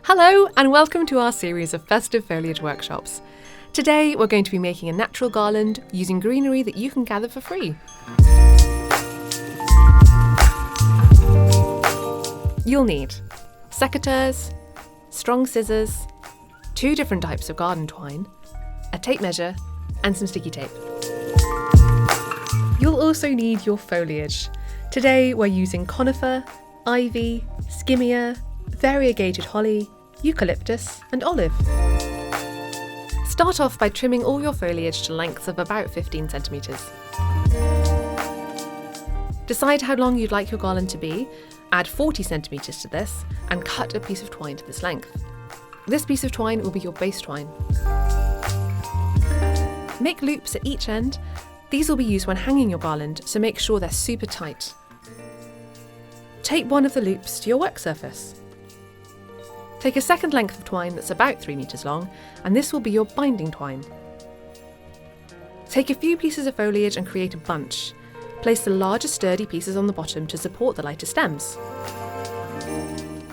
Hello and welcome to our series of festive foliage workshops. Today we're going to be making a natural garland using greenery that you can gather for free. You'll need secateurs, strong scissors, 2 different types of garden twine, a tape measure and some sticky tape. You'll also need your foliage. Today we're using conifer, ivy, skimmia, variegated holly, eucalyptus and olive. Start off by trimming all your foliage to lengths of about 15 centimetres. Decide how long you'd like your garland to be, add 40 centimetres to this and cut a piece of twine to this length. This piece of twine will be your base twine. Make loops at each end. These will be used when hanging your garland, so make sure they're super tight. Tape one of the loops to your work surface. Take a second length of twine that's about 3 metres long, and this will be your binding twine. Take a few pieces of foliage and create a bunch. Place the larger sturdy pieces on the bottom to support the lighter stems.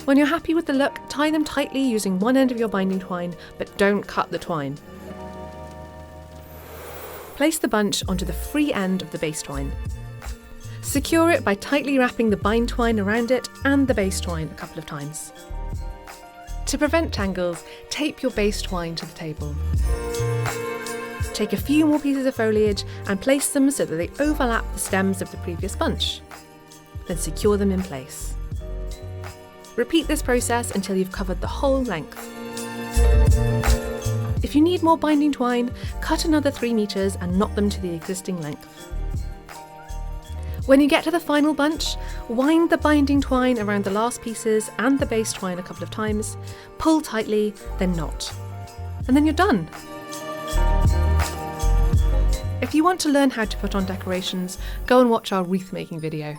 When you're happy with the look, tie them tightly using one end of your binding twine, but don't cut the twine. Place the bunch onto the free end of the base twine. Secure it by tightly wrapping the bind twine around it and the base twine a couple of times. To prevent tangles, tape your base twine to the table. Take a few more pieces of foliage and place them so that they overlap the stems of the previous bunch. Then secure them in place. Repeat this process until you've covered the whole length. If you need more binding twine, cut another 3 metres and knot them to the existing length. When you get to the final bunch, wind the binding twine around the last pieces and the base twine a couple of times, pull tightly, then knot. And then you're done. If you want to learn how to put on decorations, go and watch our wreath making video.